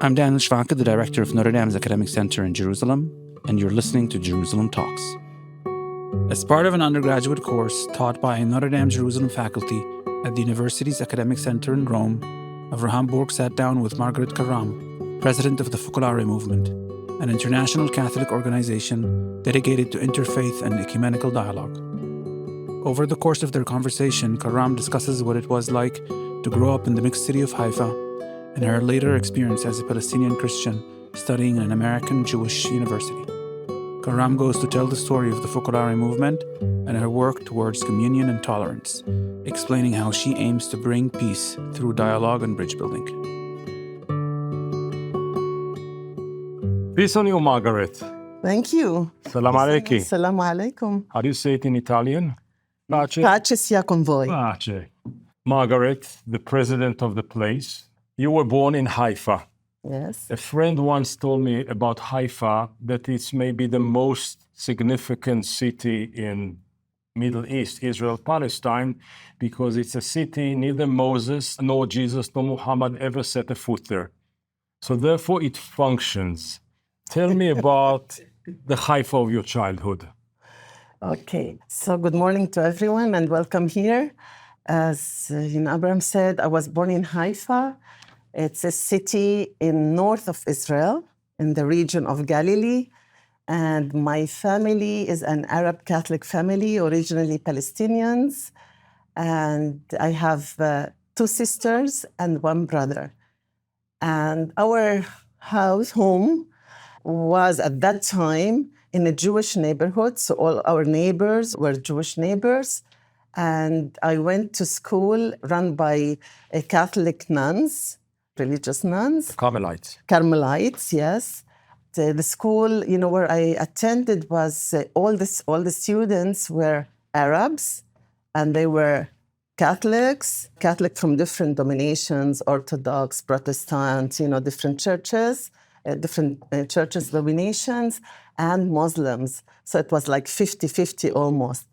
I'm Daniel Schwanke, the director of Notre Dame's Academic Center in Jerusalem, and you're listening to Jerusalem Talks. As part of an undergraduate course taught by Notre Dame Jerusalem faculty at the university's Academic Center in Rome, Avraham Burg sat down with Margaret Karram, president of the Focolare Movement, an international Catholic organization dedicated to interfaith and ecumenical dialogue. Over the course of their conversation, Karram discusses what it was like to grow up in the mixed city of Haifa and her later experience as a Palestinian Christian studying in an American Jewish university. Karram goes to tell the story of the Focolare Movement and her work towards communion and tolerance, explaining how she aims to bring peace through dialogue and bridge building. Peace on you, Margaret. Thank you. Salam alaikum. Salam alaikum. How do you say it in Italian? Pace. Pace sia con voi. Pace. Margaret, the president of the place, you were born in Haifa. Yes. A friend once told me about Haifa that it's maybe the most significant city in Middle East, Israel, Palestine, because it's a city neither Moses nor Jesus nor Muhammad ever set a foot there. So therefore it functions. Tell me about the Haifa of your childhood. Okay. So good morning to everyone and welcome here. As Abraham said, I was born in Haifa. It's a city in north of Israel, in the region of Galilee. And my family is an Arab Catholic family, originally Palestinians. And I have 2 sisters and 1 brother. And our home was at that time in a Jewish neighborhood. So all our neighbors were Jewish neighbors. And I went to school run by a Catholic nuns, religious nuns. Carmelites. Carmelites, yes. The school, where I attended was all the students were Arabs, and they were Catholic from different denominations, Orthodox, Protestant, different churches, denominations, and Muslims. So it was like 50-50 almost.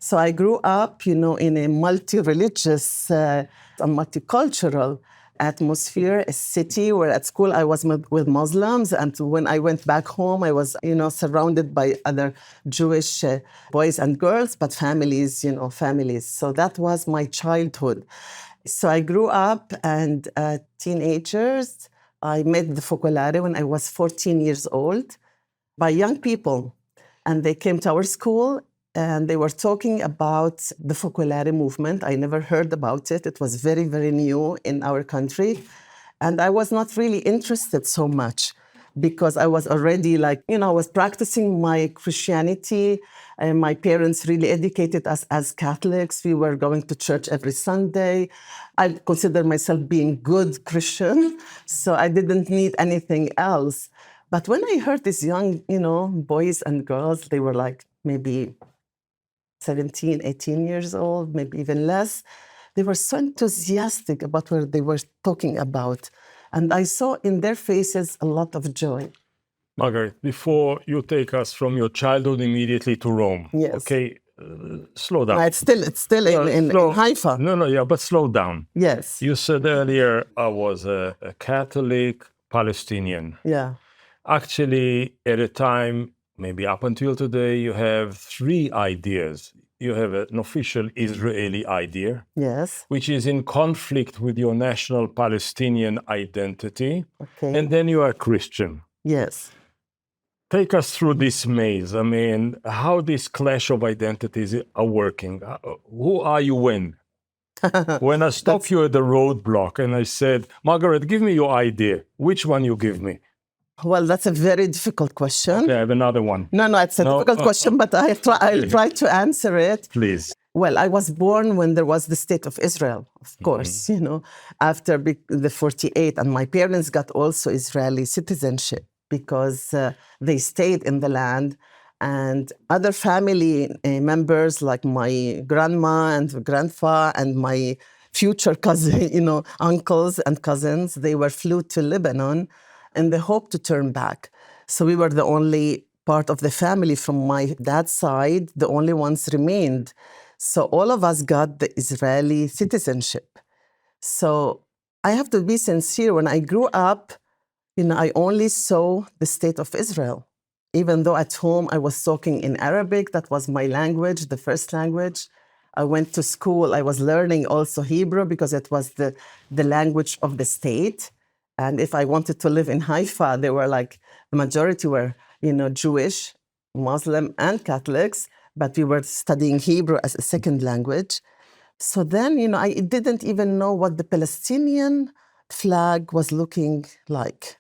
So I grew up, in a multi-religious and multicultural atmosphere, a city where at school I was with Muslims, and when I went back home, I was, surrounded by other Jewish boys and girls, but families. So that was my childhood. So I grew up, and teenagers, I met the Focolare when I was 14 years old by young people, and they came to our school. And they were talking about the Focolare movement. I never heard about it. It was very, very new in our country. And I was not really interested so much because I was already I was practicing my Christianity. And my parents really educated us as Catholics. We were going to church every Sunday. I consider myself being good Christian, so I didn't need anything else. But when I heard these young, boys and girls, they were like maybe 17, 18 years old, maybe even less. They were so enthusiastic about what they were talking about. And I saw in their faces a lot of joy. Margaret, before you take us from your childhood immediately to Rome, yes. Okay, slow down. It's still in Haifa. But slow down. Yes. You said earlier I was a Catholic Palestinian. Yeah. Actually, at a time, maybe up until today, you have 3 ideas. You have an official Israeli idea, yes, which is in conflict with your national Palestinian identity, okay, and then you are Christian. Yes. Take us through this maze. I mean, how this clash of identities are working. Who are you when? When I stopped you at the roadblock and I said, Margaret, give me your idea. Which one you give me? Well, that's a very difficult question. Okay, I have another one. No, it's a difficult question, but I'll try to answer it. Please. Well, I was born when there was the state of Israel, of course, after the 48, and my parents got also Israeli citizenship because they stayed in the land. And other family members like my grandma and grandpa and my future cousin, uncles and cousins, they were flew to Lebanon in the hope to turn back. So we were the only part of the family from my dad's side, the only ones remained. So all of us got the Israeli citizenship. So I have to be sincere, when I grew up, I only saw the state of Israel. Even though at home I was talking in Arabic, that was my language, the first language. I went to school, I was learning also Hebrew because it was the language of the state. And if I wanted to live in Haifa, they were like, the majority were, Jewish, Muslim, and Catholics, but we were studying Hebrew as a second language. So then, I didn't even know what the Palestinian flag was looking like.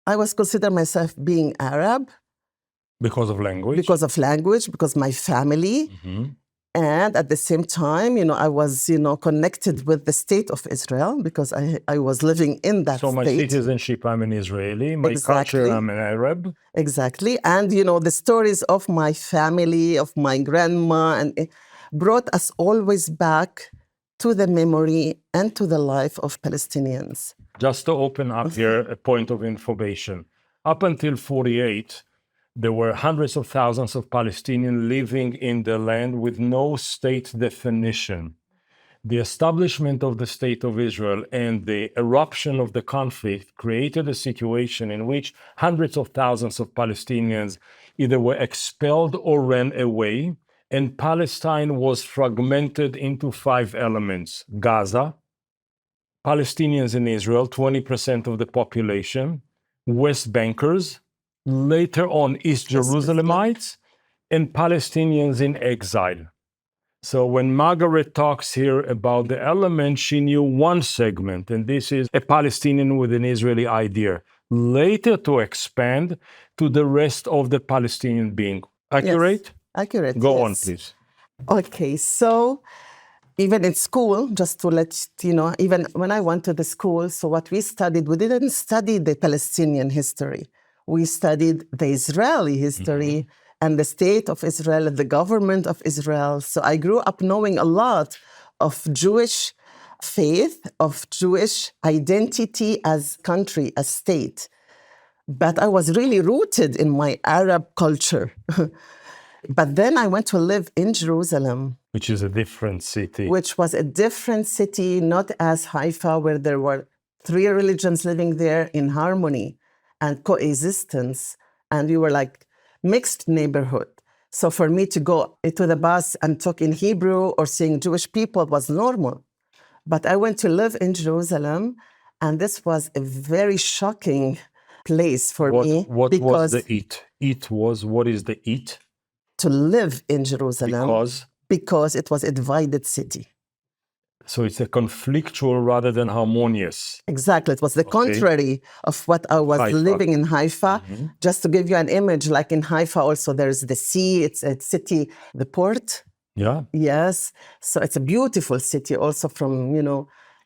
I was consider myself being Arab. Because of language? Because my family. Mm-hmm. And at the same time, I was, connected with the state of Israel because I was living in that state. So my citizenship, I'm an Israeli. My culture, I'm an Arab. Exactly. And, the stories of my family, of my grandma, and it brought us always back to the memory and to the life of Palestinians. Just to open up here a point of information. Up until 1948, there were hundreds of thousands of Palestinians living in the land with no state definition. The establishment of the State of Israel and the eruption of the conflict created a situation in which hundreds of thousands of Palestinians either were expelled or ran away, and Palestine was fragmented into 5 elements: Gaza, Palestinians in Israel, 20% of the population, West Bankers, later on East Jerusalemites, and Palestinians in exile. So when Margaret talks here about the element, she knew one segment, and this is a Palestinian with an Israeli idea, later to expand to the rest of the Palestinian being. Accurate? Yes, accurate. Go on, please. Okay, so even in school, just to let you know, even when I went to the school, so what we studied, we didn't study the Palestinian history. We studied the Israeli history and the state of Israel and the government of Israel. So I grew up knowing a lot of Jewish faith, of Jewish identity as country, as state. But I was really rooted in my Arab culture. But then I went to live in Jerusalem. Which is a different city. Which was a different city, not as Haifa, where there were 3 religions living there in harmony and coexistence. And we were like mixed neighborhood. So for me to go to the bus and talk in Hebrew or seeing Jewish people was normal. But I went to live in Jerusalem, and this was a very shocking place for me. What was the it? What is the it? To live in Jerusalem. Because it was a divided city. So it's a conflictual rather than harmonious. Exactly. It was the contrary of what I was living in Haifa. Mm-hmm. Just to give you an image, like in Haifa also there's the sea, it's a city, the port. Yeah. Yes. So it's a beautiful city also from,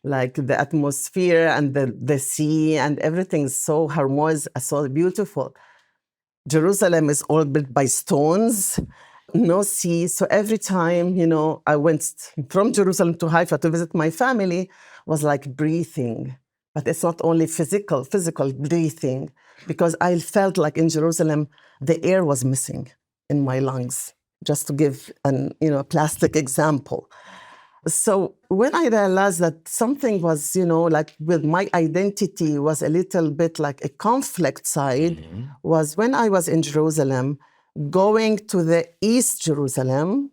like the atmosphere and the sea and everything is so harmonious, so beautiful. Jerusalem is all built by stones. No sea. So every time, I went from Jerusalem to Haifa to visit my family, was like breathing. But it's not only physical breathing, because I felt like in Jerusalem, the air was missing in my lungs, just to give a plastic example. So when I realized that something was, like with my identity was a little bit like a conflict side, was when I was in Jerusalem, going to the East Jerusalem,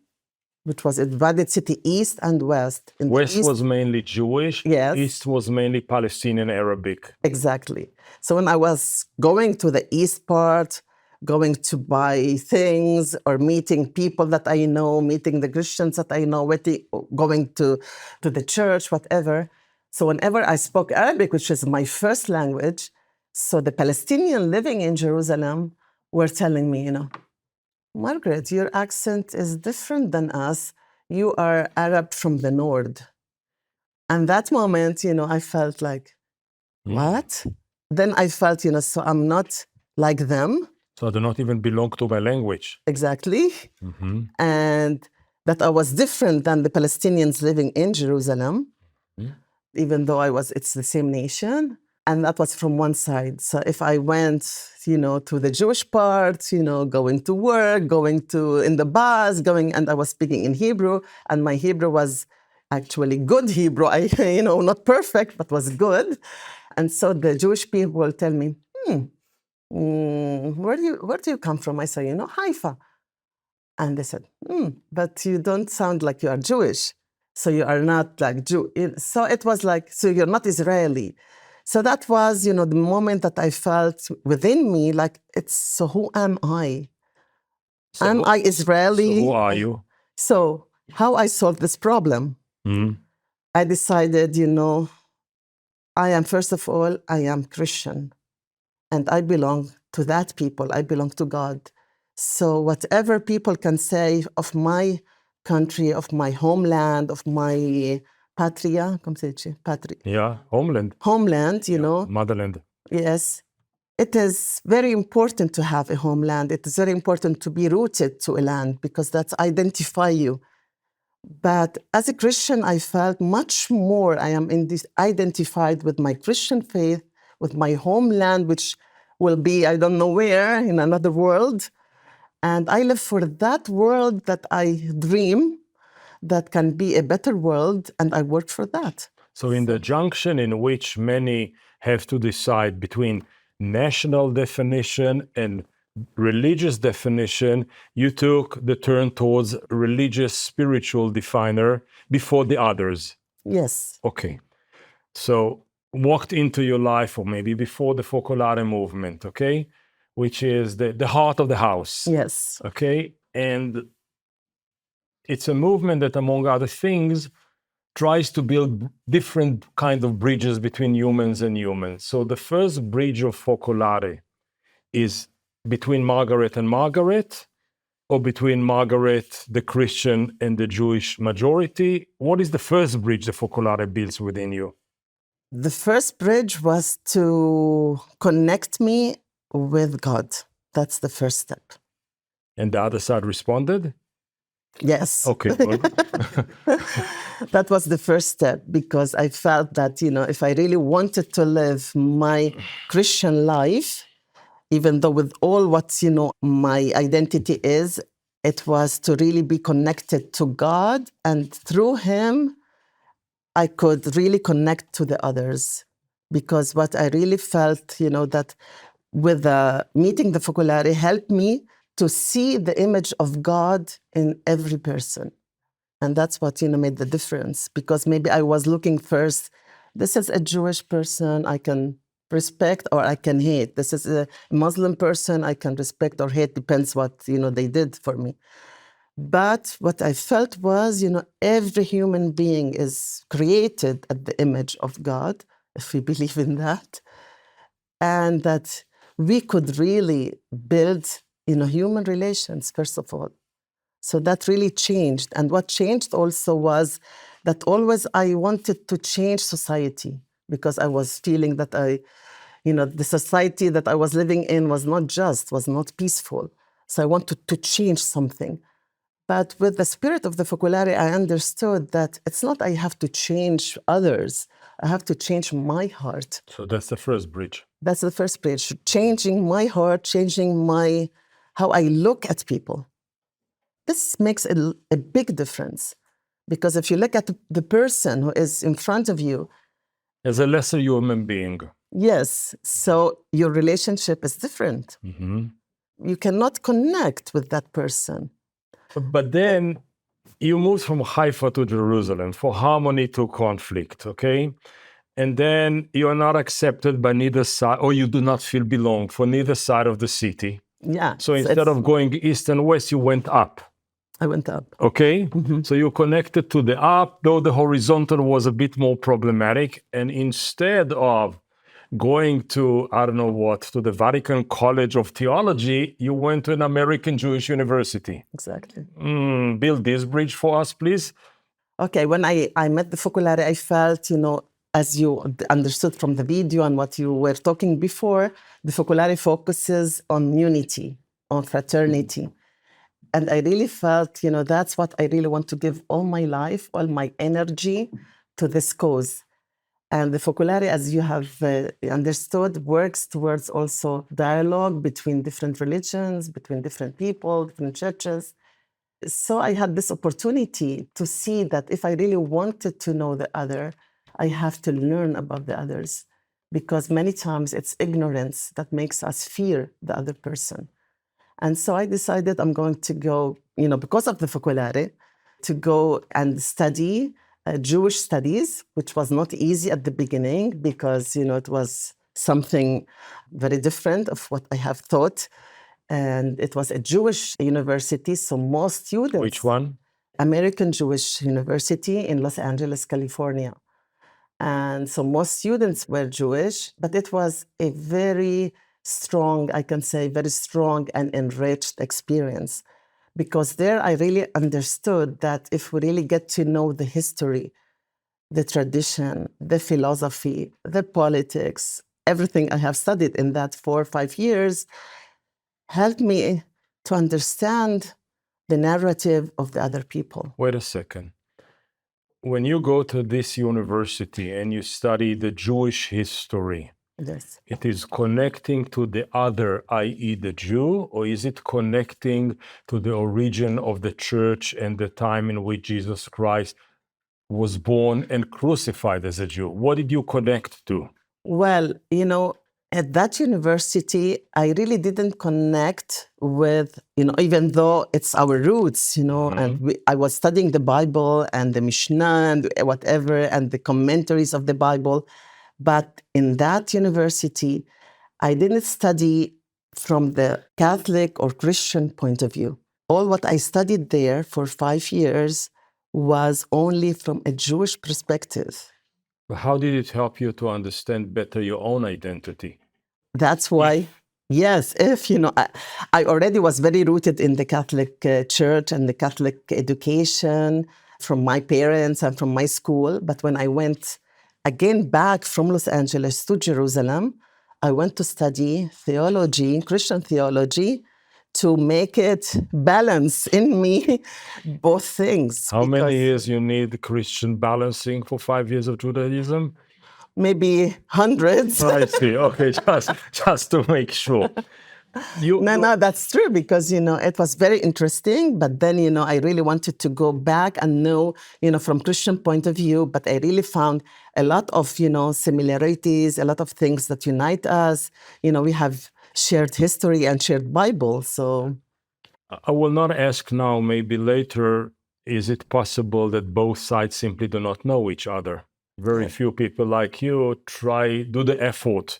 which was a divided city, East and West. West was mainly Jewish. Yes. East was mainly Palestinian Arabic. Exactly. So when I was going to the East part, going to buy things or meeting people that I know, meeting the Christians that I know, going to the church, whatever. So whenever I spoke Arabic, which is my first language, so the Palestinian living in Jerusalem were telling me, Margaret, your accent is different than us. You are Arab from the north. And that moment, I felt like, what? Then I felt, so I'm not like them. So I do not even belong to my language. Exactly. Mm-hmm. And that I was different than the Palestinians living in Jerusalem, even though it's the same nation. And that was from one side. So if I went, to the Jewish part, going to work, in the bus, and I was speaking in Hebrew, and my Hebrew was actually good Hebrew. Not perfect, but was good. And so the Jewish people will tell me, where do you come from? I said, Haifa. And they said, but you don't sound like you are Jewish. So you are not like Jew. So it was like, so you're not Israeli. So that was, the moment that I felt within me, like, so who am I? Am I Israeli? So who are you? So how I solved this problem? I decided, first of all, I am Christian. And I belong to that people. I belong to God. So whatever people can say of my country, of my homeland, of my patria, come say it, patria. Yeah, homeland. Homeland, Motherland. Yes. It is very important to have a homeland. It is very important to be rooted to a land because that's identify you. But as a Christian, I felt much more I am identified with my Christian faith, with my homeland, which will be, I don't know where, in another world. And I live for that world that I dream that can be a better world, and I work for that. So in the junction in which many have to decide between national definition and religious definition, you took the turn towards religious spiritual definer before the others. Yes. Okay. So walked into your life, or maybe before the Focolare Movement, okay, which is the heart of the house. Yes. Okay. And it's a movement that, among other things, tries to build different kind of bridges between humans and humans. So the first bridge of Focolare is between Margaret and Margaret, or between Margaret, the Christian, and the Jewish majority. What is the first bridge the Focolare builds within you? The first bridge was to connect me with God. That's the first step. And the other side responded? Yes. Okay, good. That was the first step because I felt that, if I really wanted to live my Christian life, even though with all what, my identity is, it was to really be connected to God. And through Him, I could really connect to the others. Because what I really felt, that with meeting the Focolare helped me to see the image of God in every person. And that's what, made the difference. Because maybe I was looking first, this is a Jewish person I can respect or I can hate. This is a Muslim person I can respect or hate, depends what, they did for me. But what I felt was, every human being is created at the image of God, if we believe in that. And that we could really build, human relations, first of all. So that really changed. And what changed also was that always I wanted to change society because I was feeling that the society that I was living in was not just, was not peaceful. So I wanted to change something. But with the spirit of the Focolare, I understood that it's not I have to change others. I have to change my heart. So that's the first bridge. That's the first bridge. Changing my heart, changing how I look at people. This makes a big difference. Because if you look at the person who is in front of you, as a lesser human being. Yes. So your relationship is different. Mm-hmm. You cannot connect with that person. But then you moved from Haifa to Jerusalem for harmony to conflict, okay? And then you are not accepted by neither side, or you do not feel belong for neither side of the city. Yeah. So instead of going east and west, you went up. I went up. Okay? Mm-hmm. So you connected to the up, though the horizontal was a bit more problematic. And instead of going to, I don't know what, to the Vatican College of Theology, you went to an American Jewish university. Exactly. Build this bridge for us, please. Okay, when I met the Focolare, I felt, as you understood from the video and what you were talking before, the Focolare focuses on unity, on fraternity. And I really felt, that's what I really want to give all my life, all my energy to this cause. And the Focolare, as you have understood, works towards also dialogue between different religions, between different people, different churches. So I had this opportunity to see that if I really wanted to know the other, I have to learn about the others. because many times it's ignorance that makes us fear the other person. And so I decided I'm going to go, because of the Focolare, to go and study Jewish studies, which was not easy at the beginning because, it was something very different of what I have thought. And it was a Jewish university, so most students... Which one? American Jewish University in Los Angeles, California. And so most students were Jewish, but it was a very strong, I can say, very strong and enriched experience. Because there I really understood that if we really get to know the history, the tradition, the philosophy, the politics, everything I have studied in that 4 or 5 years helped me to understand the narrative of the other people. Wait a second. When you go to this university and you study the Jewish history, Yes. it is connecting to the other, i.e. the Jew, or is it connecting to the origin of the church and the time in which Jesus Christ was born and crucified as a Jew? What did you connect to? Well, at that university, I really didn't connect with, even though it's our roots, and I was studying the Bible and the Mishnah and whatever, and the commentaries of the Bible. But in that university, I didn't study from the Catholic or Christian point of view. All what I studied there for 5 years was only from a Jewish perspective. But how did it help you to understand better your own identity? That's why, yes, I already was very rooted in the Catholic Church and the Catholic education from my parents and from my school. But when I went again back from Los Angeles to Jerusalem, I went to study theology, Christian theology, to make it balance in me both things. How many years you need Christian balancing for 5 years of Judaism? Maybe hundreds. I see. Okay, just to make sure. No, that's true because, it was very interesting. But then, I really wanted to go back and know, from Christian point of view. But I really found a lot of, similarities, a lot of things that unite us. We have shared history and shared Bible. So I will not ask now, maybe later, is it possible that both sides simply do not know each other? Very few people like you do the effort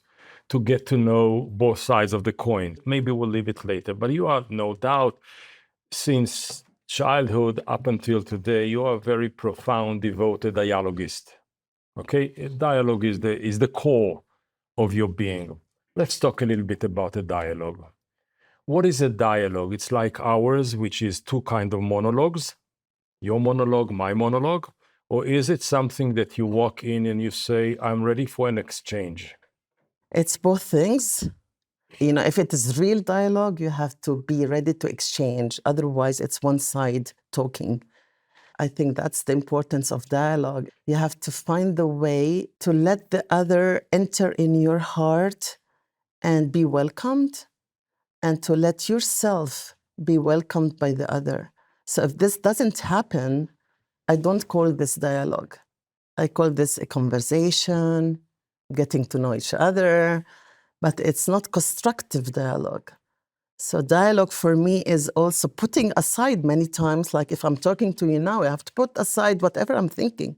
to get to know both sides of the coin. Maybe we'll leave it later, but you are no doubt, since childhood up until today, you are a very profound, devoted dialogist. Okay, dialogue is the core of your being. Let's talk a little bit about a dialogue. What is a dialogue? It's like ours, which is 2 kinds of monologues, your monologue, my monologue, or is it something that you walk in and you say, I'm ready for an exchange? it's both things. If it is real dialogue, you have to be ready to exchange. Otherwise, it's one side talking. I think that's the importance of dialogue. You have to find the way to let the other enter in your heart and be welcomed, and to let yourself be welcomed by the other. So if this doesn't happen, I don't call this dialogue. I call this a conversation, getting to know each other, but it's not constructive dialogue. So dialogue for me is also putting aside many times, like if I'm talking to you now, I have to put aside whatever I'm thinking.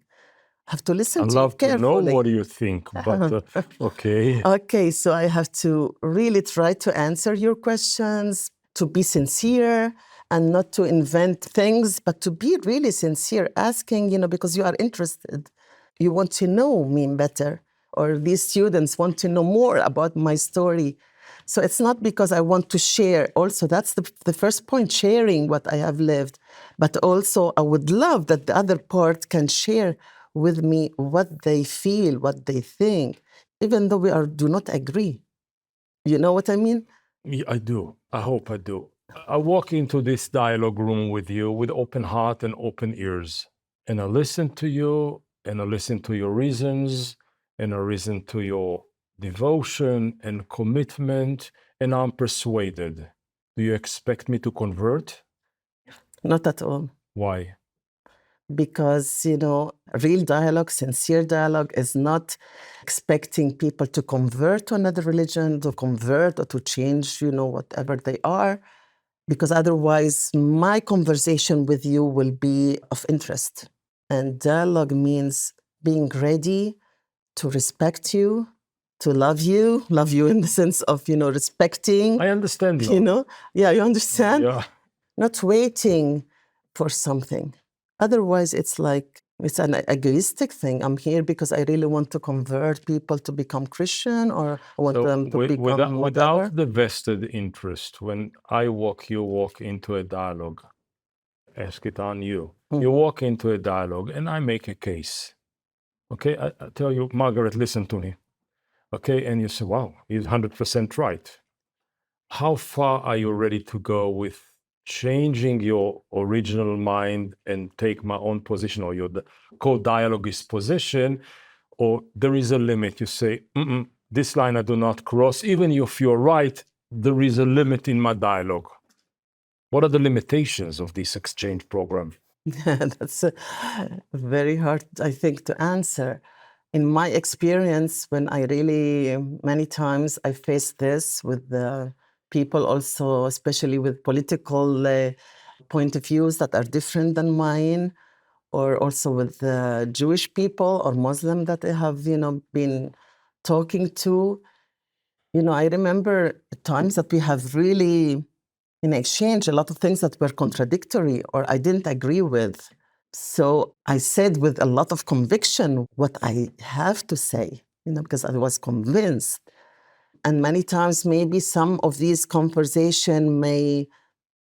I have to listen to you carefully. I'd love to know what you think, but okay. Okay, so I have to really try to answer your questions, to be sincere and not to invent things, but to be really sincere, asking, because you are interested. You want to know me better, or these students want to know more about my story. So it's not because I want to share. Also, that's the first point, sharing what I have lived. But also, I would love that the other part can share with me what they feel, what they think, even though we do not agree. You know what I mean? Yeah, I do. I hope I do. I walk into this dialogue room with you with open heart and open ears. And I listen to you, and I listen to your reasons, and I listen to your devotion and commitment, and I'm persuaded. Do you expect me to convert? Not at all. Why? because, real dialogue, sincere dialogue is not expecting people to convert to another religion, to convert or to change, whatever they are, because otherwise my conversation with you will be of interest. And dialogue means being ready to respect you, to love you in the sense of, respecting. I understand you. Yeah, you understand? Yeah. Not waiting for something. Otherwise, it's an egoistic thing. I'm here because I really want to convert people to become Christian, or I want them to become whatever. Without the vested interest, when I walk, you walk into a dialogue, ask it on you. You walk into a dialogue and I make a case. Okay, I tell you, Margaret, listen to me. Okay, and you say, wow, he's 100% right. How far are you ready to go with changing your original mind and take my own position, or your co-dialoguist position, or there is a limit? You say, this line I do not cross. Even if you're right, there is a limit in my dialogue. What are the limitations of this exchange program? That's very hard, I think, to answer. In my experience, many times I face this with the people also, especially with political point of views that are different than mine, or also with the Jewish people or Muslim that I have, been talking to. I remember times that we have really exchanged a lot of things that were contradictory or I didn't agree with. So I said with a lot of conviction what I have to say, because I was convinced. And many times maybe some of these conversations may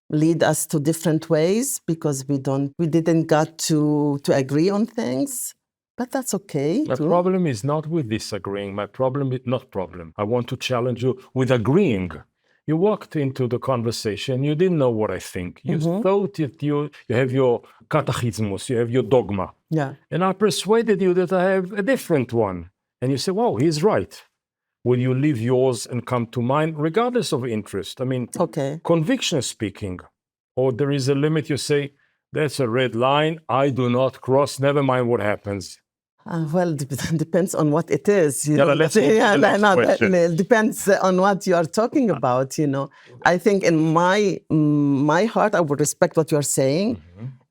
lead us to different ways because we didn't get to agree on things. But that's okay. My problem is not with disagreeing. My problem is not problem. I want to challenge you with agreeing. You walked into the conversation, you didn't know what I think. You thought that you have your catechismus, you have your dogma. Yeah. And I persuaded you that I have a different one. And you say, wow, he's right. Will you leave yours and come to mine, regardless of interest? I mean, conviction speaking, or there is a limit, you say, that's a red line, I do not cross, never mind what happens. Well, it depends on what it is. It depends on what you are talking about. I think in my heart, I would respect what you are saying.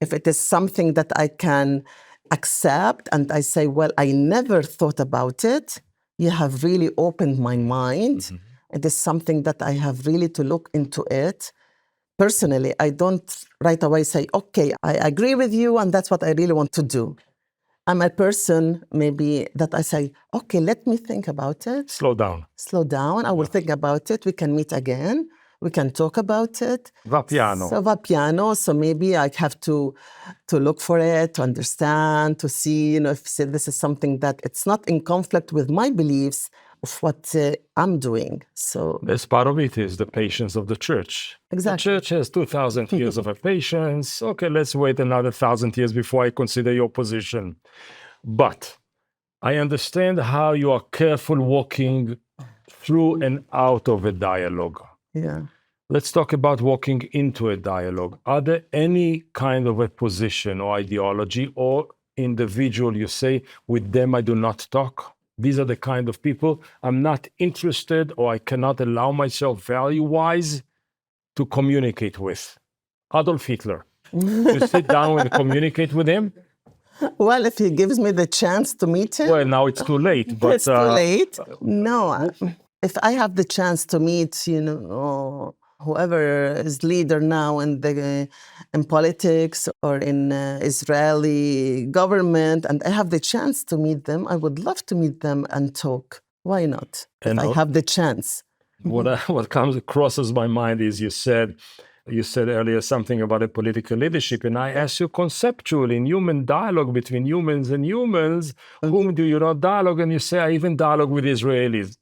If it is something that I can accept, and I say, well, I never thought about it. You have really opened my mind. It is something that I have really to look into it. Personally, I don't right away say, okay, I agree with you, and that's what I really want to do. I'm a person maybe that I say, okay, let me think about it. Slow down. I will think about it. We can meet again. We can talk about it. Va piano. Va piano. So maybe I have to look for it, to understand, to see, if this is something that it's not in conflict with my beliefs of what I'm doing. So that's part of it, is the patience of the church. Exactly. The church has 2,000 years of patience. Okay, let's wait another 1,000 years before I consider your position. But I understand how you are careful walking through and out of a dialogue. Yeah. Let's talk about walking into a dialogue. Are there any kind of a position or ideology or individual you say, with them I do not talk? These are the kind of people I'm not interested, or I cannot allow myself value-wise to communicate with. Adolf Hitler. You sit down and communicate with him? Well, if he gives me the chance to meet him. Well, now it's too late. But, it's too late. No, if I have the chance to meet, whoever is leader now in politics or in Israeli government, and I have the chance to meet them, I would love to meet them and talk. Why not? If I have the chance. What crosses my mind is you said earlier something about a political leadership, and I asked you conceptually, in human dialogue between humans and humans, whom do you not dialogue? And you say, I even dialogue with Israelis.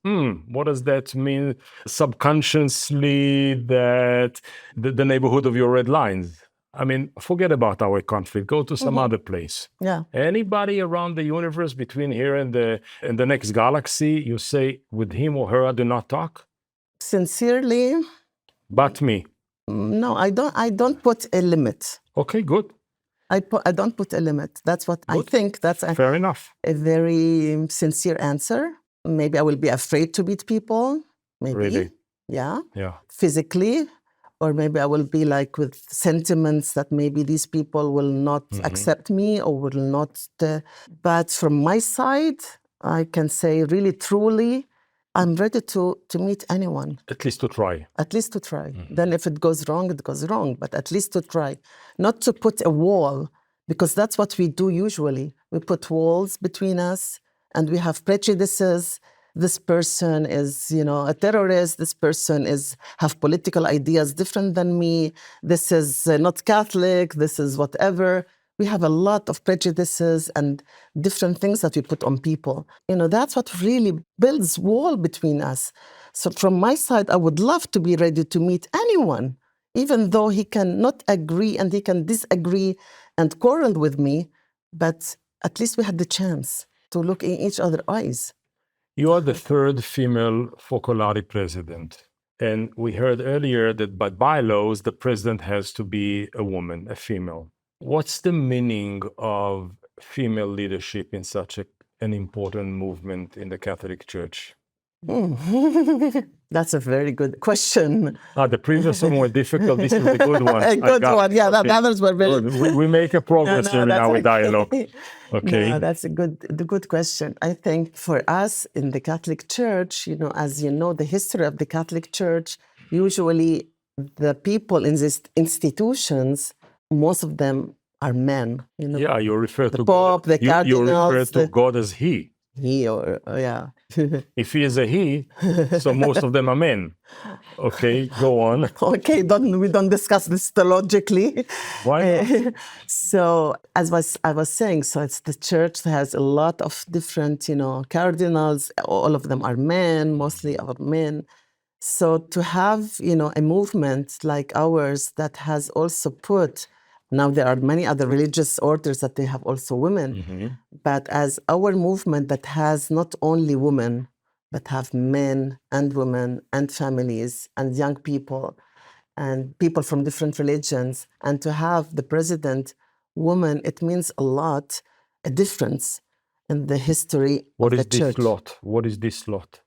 What does that mean? Subconsciously, that the neighborhood of your red lines. I mean, forget about our conflict. Go to some other place. Yeah. Anybody around the universe between here and the next galaxy, you say, with him or her, I do not talk? Sincerely. But me. No, I don't put a limit. Okay, good. I don't put a limit. That's what I think. That's Fair enough. a very sincere answer. Maybe I will be afraid to meet people. Maybe. Really? Yeah. Yeah. Physically. Or maybe I will be like with sentiments that maybe these people will not accept me or will not. But from my side, I can say really, truly, I'm ready to meet anyone. At least to try. At least to try. Then if it goes wrong, it goes wrong. But at least to try. Not to put a wall, because that's what we do usually. We put walls between us and we have prejudices. This person is, a terrorist. This person have political ideas different than me. This is not Catholic. This is whatever. We have a lot of prejudices and different things that we put on people. That's what really builds wall between us. So from my side, I would love to be ready to meet anyone, even though he can not agree and he can disagree and quarrel with me. But at least we had the chance to look in each other's eyes. You are the third female Focolare president. And we heard earlier that by bylaws, the president has to be a woman, a female. What's the meaning of female leadership in such an important movement in the Catholic Church? That's a very good question. The previous one was difficult. This is a good one. A good one. Yeah, the others were very... We make a progress here in our dialogue. Okay. No, that's a good question. I think for us in the Catholic Church, as you know, the history of the Catholic Church, usually the people in these institutions, most of them are men. Yeah, you refer to the Pope, the cardinals. You refer to God as he. He, or yeah. If he is a he, so most of them are men. Okay, go on. Okay, we don't discuss this theologically. Why not? So, as I was saying, so it's the church that has a lot of different, cardinals. All of them are men, mostly are men. So to have, a movement like ours that has also put, now there are many other religious orders that they have also women, but as our movement that has not only women, but have men and women and families and young people and people from different religions, and to have the president woman, it means a lot, a difference in the history of the church. What is this lot?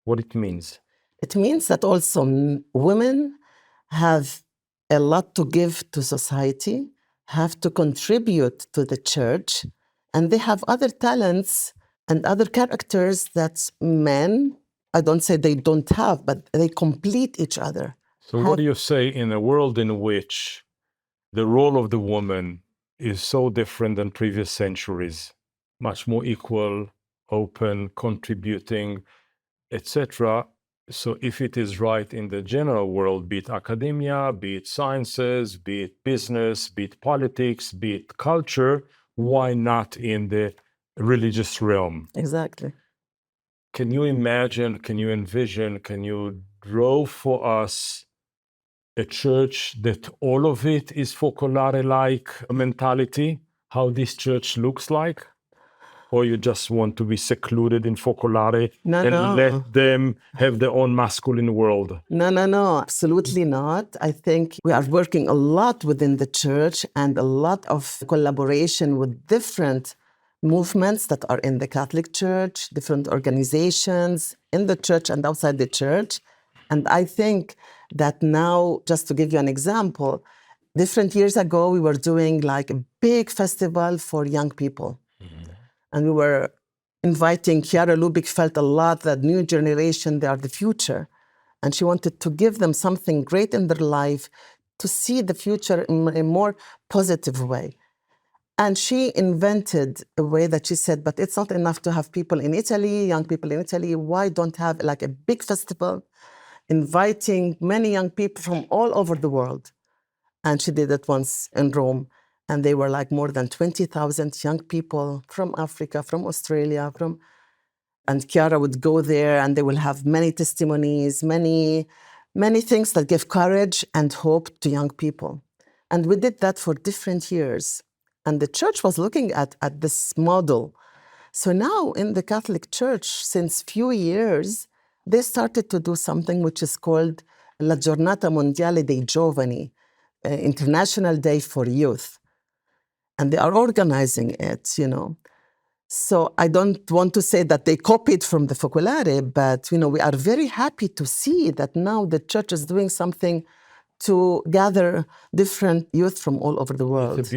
What it means? It means that also women have a lot to give to society, have to contribute to the church, and they have other talents and other characters that men, I don't say they don't have, but they complete each other. So what do you say in a world in which the role of the woman is so different than previous centuries, much more equal, open, contributing, etc.? So if it is right in the general world, be it academia, be it sciences, be it business, be it politics, be it culture, why not in the religious realm? Exactly. Can you imagine, can you envision, can you draw for us a church that all of it is Focolare-like mentality, how this church looks like? Or you just want to be secluded in Focolare let them have their own masculine world? No, absolutely not. I think we are working a lot within the church and a lot of collaboration with different movements that are in the Catholic Church, different organizations in the church and outside the church. And I think that now, just to give you an example, different years ago, we were doing like a big festival for young people. And we were inviting Chiara Lubick, felt a lot that new generation, they are the future. And she wanted to give them something great in their life to see the future in a more positive way. And she invented a way that she said, but it's not enough to have people in Italy, young people in Italy. Why don't have like a big festival inviting many young people from all over the world? And she did it once in Rome. And they were like more than 20,000 young people from Africa, from Australia, and Chiara would go there and they will have many testimonies, many things that give courage and hope to young people. And we did that for different years. And the church was looking at this model. So now in the Catholic Church, since few years, they started to do something which is called La Giornata Mondiale dei Giovani, International Day for Youth. and they are organizing it, So I don't want to say that they copied from the Focolare, but, we are very happy to see that now the church is doing something to gather different youth from all over the world. It's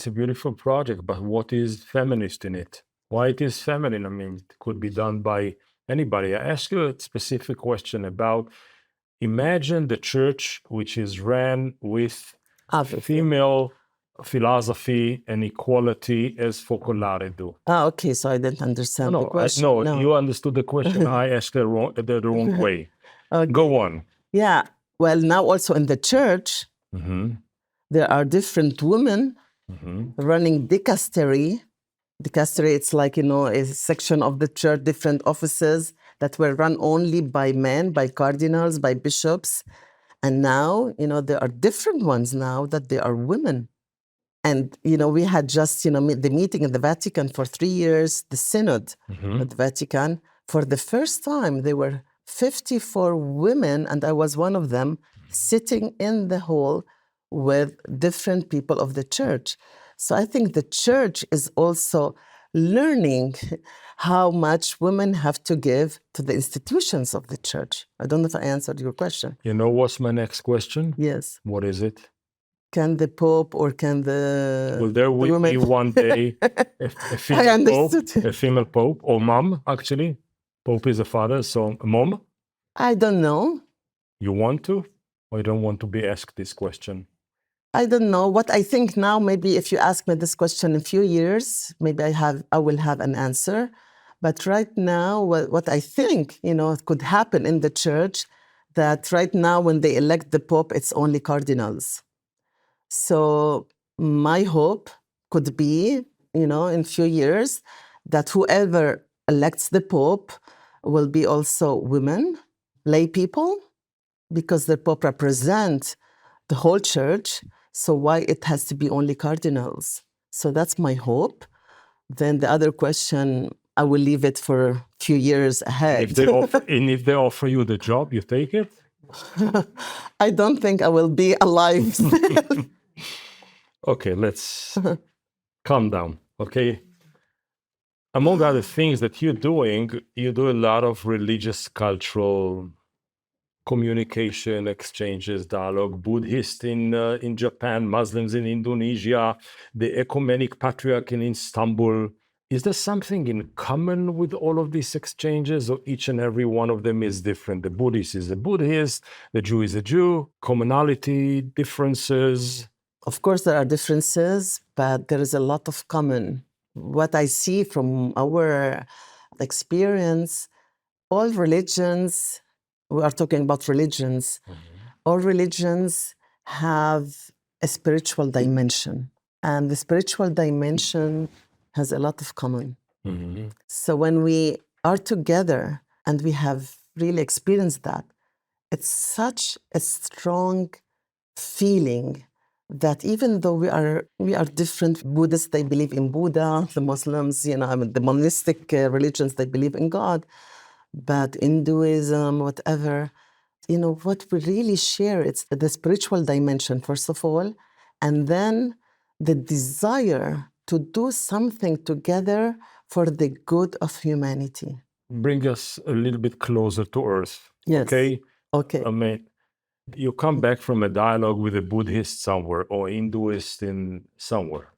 a beautiful project, but what is feminist in it? Why it is feminine? I mean, it could be done by anybody. I ask you a specific question about, imagine the church which is ran with female philosophy and equality as Focolare do. Okay, so I didn't understand the question. No, you understood the question. I asked the wrong way. Okay. Go on. Yeah, well, now also in the church, there are different women running dicastery. Dicastery, it's like, a section of the church, different offices that were run only by men, by cardinals, by bishops. And now, there are different ones now that they are women. And, we had just, the meeting in the Vatican for 3 years, the synod at the Vatican. For the first time, there were 54 women, and I was one of them, sitting in the hall with different people of the church. So I think the church is also learning how much women have to give to the institutions of the church. I don't know if I answered your question. You know what's my next question? Yes. What is it? Can the Pope or can the... Will there be one day a female Pope, a female Pope, or mom, actually? Pope is a father, so mom? I don't know. You want to, or you don't want to be asked this question? I don't know. What I think now, maybe if you ask me this question in a few years, maybe I will have an answer. But right now, what I think, could happen in the church, that right now when they elect the Pope, it's only cardinals. So my hope could be, in a few years, that whoever elects the Pope will be also women, lay people, because the Pope represents the whole church. So why it has to be only cardinals? So that's my hope. Then the other question, I will leave it for a few years ahead. If they offer you the job, you take it? I don't think I will be alive still. Okay, let's calm down, okay? Among other things that you're doing, you do a lot of religious, cultural communication, exchanges, dialogue, Buddhists in Japan, Muslims in Indonesia, the ecumenic patriarch in Istanbul. Is there something in common with all of these exchanges, or each and every one of them is different? The Buddhist is a Buddhist, the Jew is a Jew, commonality, differences? Of course, there are differences, but there is a lot of common. What I see from our experience, all religions, we are talking about religions, all religions have a spiritual dimension. And the spiritual dimension has a lot of common. So when we are together and we have really experienced that, it's such a strong feeling that even though we are different, Buddhists, they believe in Buddha, the Muslims, the monistic religions, they believe in God, but Hinduism, whatever, what we really share, it's the spiritual dimension, first of all, and then the desire to do something together for the good of humanity. Bring us a little bit closer to earth. Yes. Okay. I mean, you come back from a dialogue with a Buddhist somewhere or Hinduist in somewhere.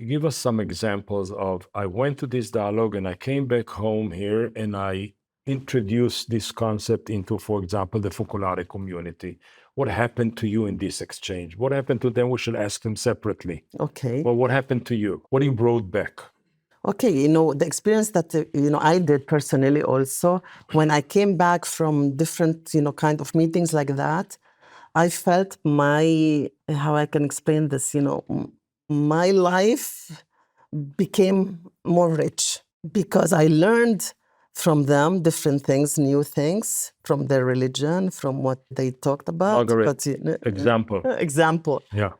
Give us some examples of, I went to this dialogue and I came back home here and I introduced this concept into, for example, the Focolare community. What happened to you in this exchange? What happened to them? We should ask them separately. Okay. Well, what happened to you? What you brought back? Okay, the experience that, I did personally also, when I came back from different, kind of meetings like that, I felt how I can explain this, my life became more rich because I learned from them different things, new things, from their religion, from what they talked about. Margaret, example. Example. Yeah.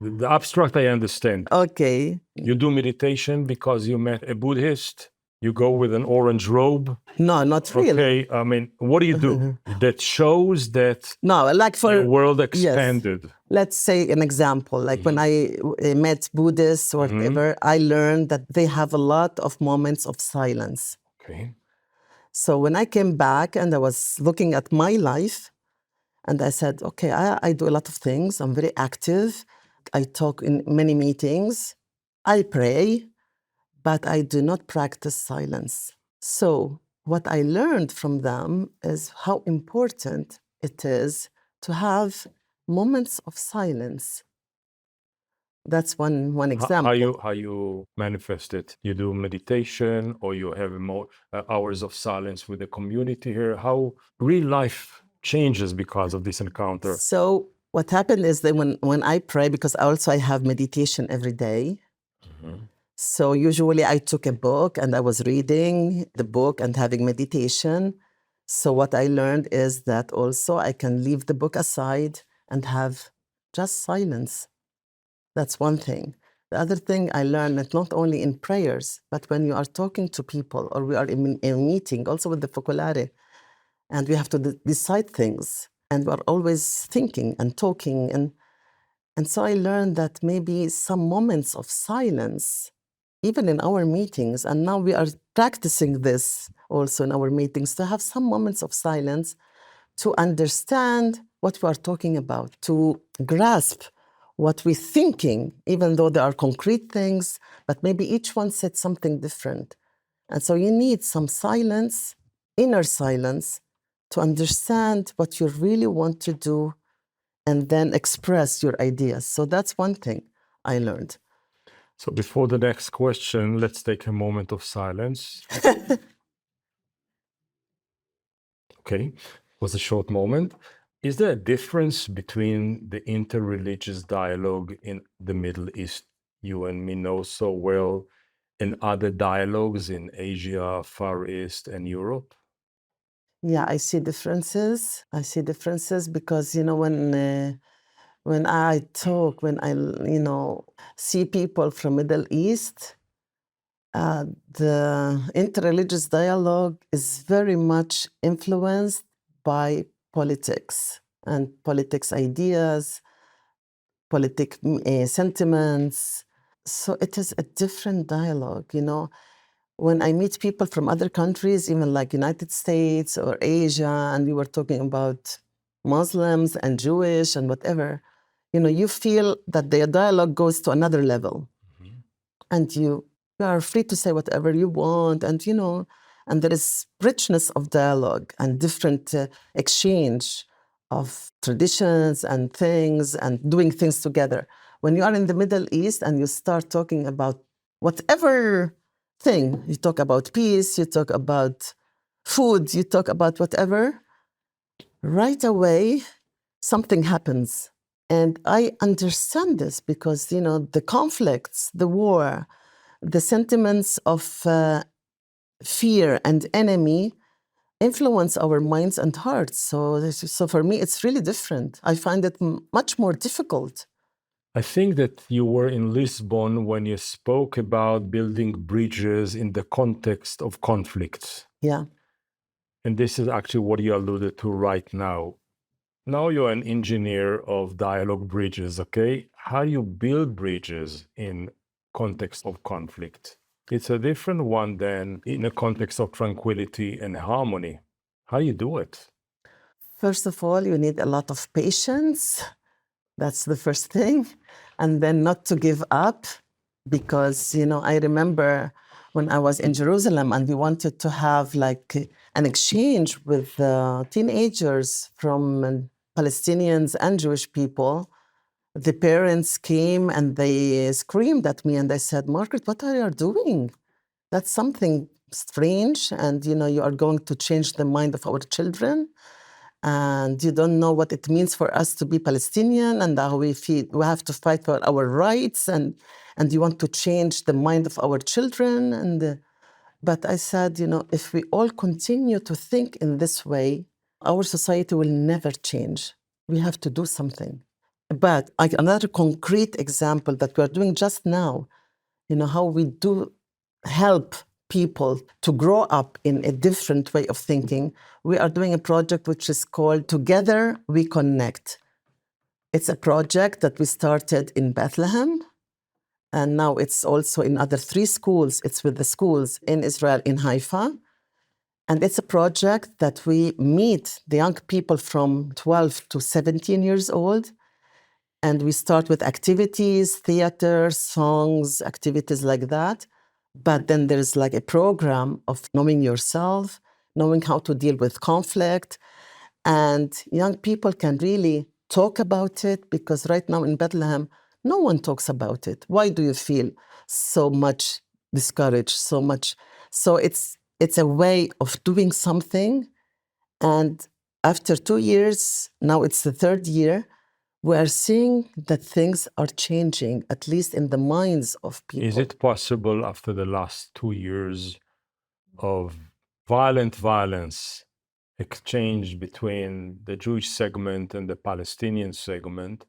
The abstract, I understand. Okay. You do meditation because you met a Buddhist. You go with an orange robe. No, not really. Okay, I mean, what do you do that shows that no, like for the world expanded? Yes. Let's say an example, like when I met Buddhists or whatever, I learned that they have a lot of moments of silence. Okay. So when I came back and I was looking at my life, and I said, okay, I do a lot of things. I'm very active. I talk in many meetings. I pray, but I do not practice silence. So what I learned from them is how important it is to have moments of silence. That's one example. How you manifest it? You do meditation, or you have more hours of silence with the community here? How real life changes because of this encounter? So what happened is that when I pray, because also I have meditation every day. So usually I took a book and I was reading the book and having meditation. So what I learned is that also I can leave the book aside and have just silence. That's one thing. The other thing I learned that not only in prayers, but when you are talking to people or we are in a meeting, also with the Focolare, and we have to decide things, and we're always thinking and talking. And so I learned that maybe some moments of silence, even in our meetings, and now we are practicing this also in our meetings, to have some moments of silence to understand what we are talking about, to grasp what we're thinking, even though there are concrete things, but maybe each one said something different. And so you need some silence, inner silence, to understand what you really want to do and then express your ideas. So that's one thing I learned. So before the next question, let's take a moment of silence. Okay, it was a short moment. Is there a difference between the interreligious dialogue in the Middle East you and me know so well and other dialogues in Asia, Far East, and Europe? Yeah, I see differences. I see differences because, when I talk, when I, see people from Middle East, the interreligious dialogue is very much influenced by politics and politics ideas, sentiments. So it is a different dialogue, When I meet people from other countries, even like United States or Asia, and we were talking about Muslims and Jewish and whatever, you feel that their dialogue goes to another level. And you are free to say whatever you want, and there is richness of dialogue and different exchange of traditions and things and doing things together. When you are in the Middle East and you start talking about whatever thing, you talk about peace, you talk about food, you talk about whatever, right away something happens. And I understand this because, the conflicts, the war, the sentiments of fear and enemy influence our minds and hearts. So for me, it's really different. I find it much more difficult. I think that you were in Lisbon when you spoke about building bridges in the context of conflicts. Yeah. And this is actually what you alluded to right now. Now you're an engineer of dialogue bridges, okay? How you build bridges in context of conflict? It's a different one than in a context of tranquility and harmony. How you do it? First of all, you need a lot of patience. That's the first thing. And then not to give up, because, I remember when I was in Jerusalem and we wanted to have like an exchange with teenagers from Palestinians and Jewish people. The parents came and they screamed at me and they said, Margaret, what are you doing? That's something strange. And, you are going to change the mind of our children. And you don't know what it means for us to be Palestinian and how we have to fight for our rights, and you want to change the mind of our children. But I said, if we all continue to think in this way, our society will never change. We have to do something. But another concrete example that we're doing just now, how we do help people to grow up in a different way of thinking. We are doing a project which is called Together We Connect. It's a project that we started in Bethlehem, and now it's also in other 3 schools. It's with the schools in Israel, in Haifa. And it's a project that we meet the young people from 12 to 17 years old. And we start with activities, theater, songs, activities like that. But then there's like a program of knowing yourself, knowing how to deal with conflict. And young people can really talk about it, because right now in Bethlehem, no one talks about it. Why do you feel so much discouraged, so much? So it's a way of doing something. And after 2 years, now it's the 3rd year, we are seeing that things are changing, at least in the minds of people. Is it possible after the last 2 years of violence exchange between the Jewish segment and the Palestinian segment,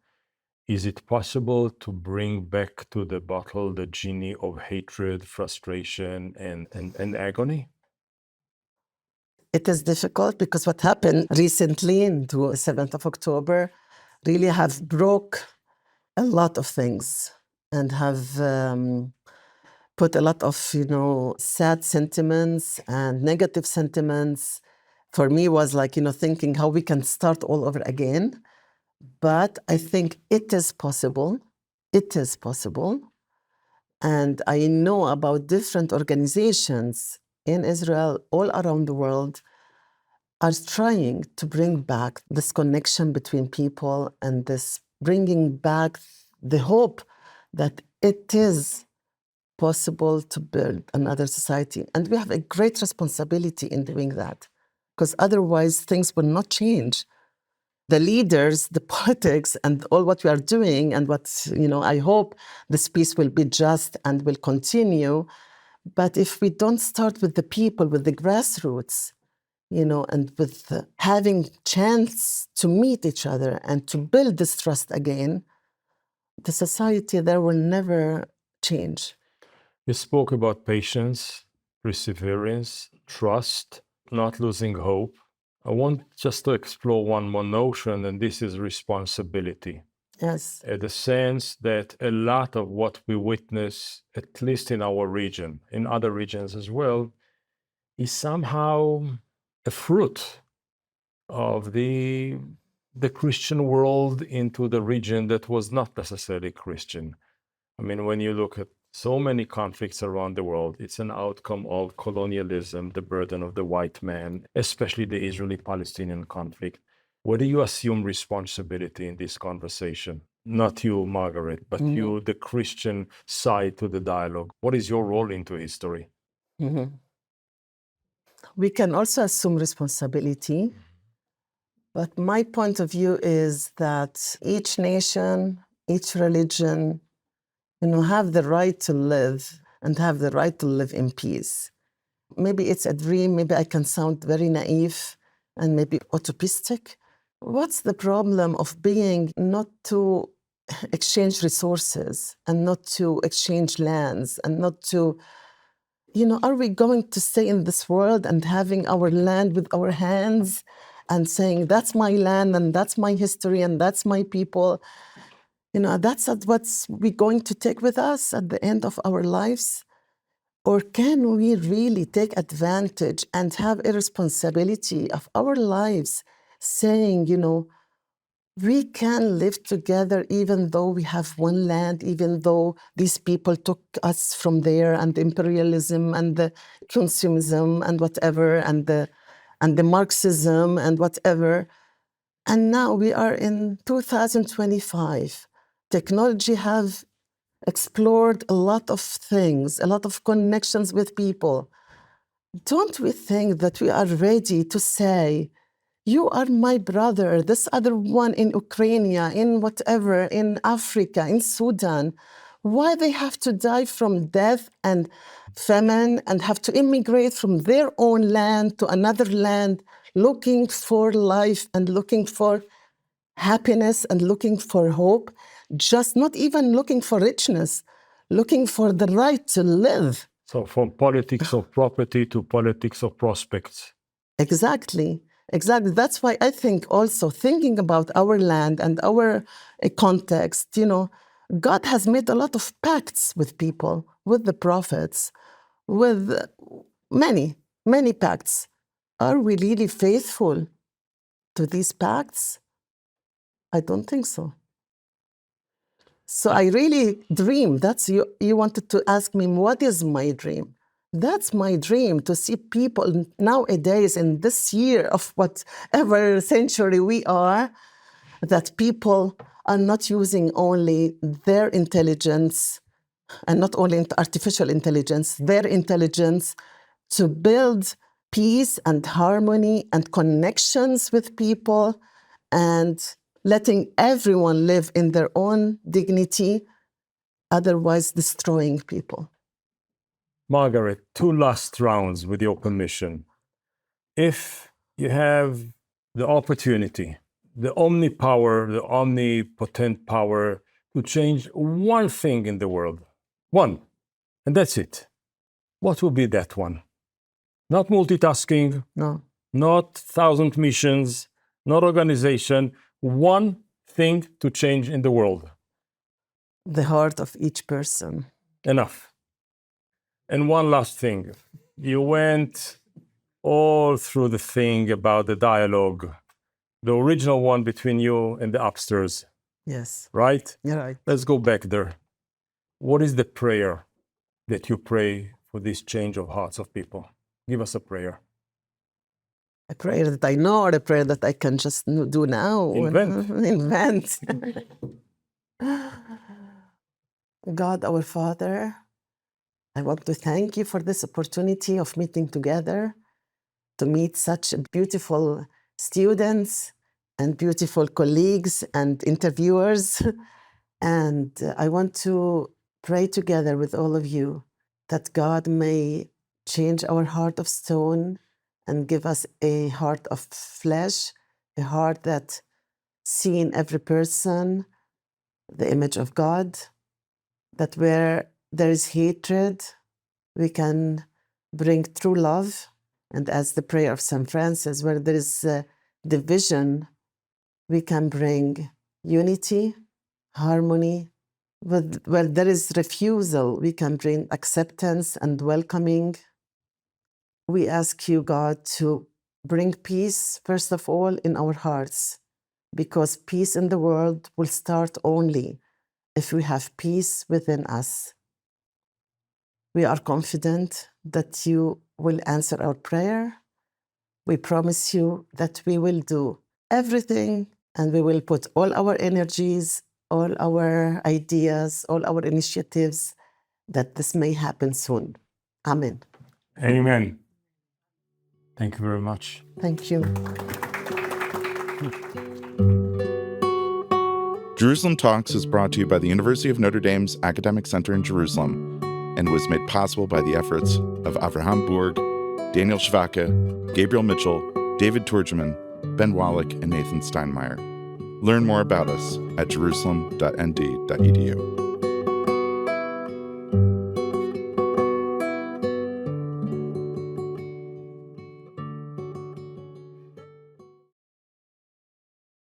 is it possible to bring back to the bottle the genie of hatred, frustration, and agony? It is difficult because what happened recently in the 7th of October really have broke a lot of things and have put a lot of, sad sentiments and negative sentiments. For me was like, thinking how we can start all over again. But I think it is possible. It is possible. And I know about different organizations in Israel, all around the world, are trying to bring back this connection between people and this bringing back the hope that it is possible to build another society. And we have a great responsibility in doing that, because otherwise things will not change. The leaders, the politics, and all what we are doing, and what, I hope this peace will be just and will continue. But if we don't start with the people, with the grassroots, and with having chance to meet each other and to build this trust again, the society there will never change. You spoke about patience, perseverance, trust, not losing hope. I want just to explore one more notion, and this is responsibility. Yes. The sense that a lot of what we witness, at least in our region, in other regions as well, is somehow a fruit of the Christian world into the region that was not necessarily Christian. I mean, when you look at so many conflicts around the world, it's an outcome of colonialism, the burden of the white man, especially the Israeli-Palestinian conflict. Where do you assume responsibility in this conversation? Not you, Margaret, but you, the Christian side to the dialogue. What is your role into history? Mm-hmm. We can also assume responsibility, but my point of view is that each nation, each religion, have the right to live and have the right to live in peace. Maybe it's a dream, maybe I can sound very naive and maybe utopistic. What's the problem of being not to exchange resources and not to exchange lands and not to, are we going to stay in this world and having our land with our hands and saying, that's my land and that's my history and that's my people? That's what's we going to take with us at the end of our lives? Or can we really take advantage and have a responsibility of our lives, saying, we can live together even though we have one land, even though these people took us from there, and the imperialism and the consumerism and whatever, and the Marxism and whatever. And now we are in 2025. Technology have explored a lot of things, a lot of connections with people. Don't we think that we are ready to say, you are my brother, this other one in Ukraine, in whatever, in Africa, in Sudan, why they have to die from death and famine and have to immigrate from their own land to another land, looking for life and looking for happiness and looking for hope, just not even looking for richness, looking for the right to live. So from politics of property to politics of prospects. Exactly. Exactly. That's why I think also thinking about our land and our context, God has made a lot of pacts with people, with the prophets, with many, many pacts. Are we really faithful to these pacts? I don't think so. So I really dream. That's you wanted to ask me, what is my dream? That's my dream, to see people nowadays in this year of whatever century we are, that people are not using only their intelligence and not only artificial intelligence, their intelligence to build peace and harmony and connections with people and letting everyone live in their own dignity, otherwise destroying people. Margaret, 2 last rounds with your permission. If you have the opportunity, the omnipower, the omnipotent power to change one thing in the world, one, and that's it, what will be that one? Not multitasking, No. not 1,000 missions, not organization, one thing to change in the world. The heart of each person. Enough. And one last thing. You went all through the thing about the dialogue, the original one between you and the upstairs, Yes. right? You're right. Let's go back there. What is the prayer that you pray for this change of hearts of people? Give us a prayer. A prayer that I know, or a prayer that I can just do now. Invent. Invent. God, our Father, I want to thank you for this opportunity of meeting together, to meet such beautiful students and beautiful colleagues and interviewers. And I want to pray together with all of you that God may change our heart of stone and give us a heart of flesh, a heart that sees in every person the image of God, that where there is hatred, we can bring true love. And as the prayer of St. Francis, where there is division, we can bring unity, harmony. Where there is refusal, we can bring acceptance and welcoming. We ask you, God, to bring peace, first of all, in our hearts, because peace in the world will start only if we have peace within us. We are confident that you will answer our prayer. We promise you that we will do everything, and we will put all our energies, all our ideas, all our initiatives, that this may happen soon. Amen. Amen. Thank you very much. Thank you. Jerusalem Talks is brought to you by the University of Notre Dame's Academic Center in Jerusalem and was made possible by the efforts of Avraham Burg, Daniel Schwacke, Gabriel Mitchell, David Turgeman, Ben Wallach, and Nathan Steinmeier. Learn more about us at jerusalem.nd.edu.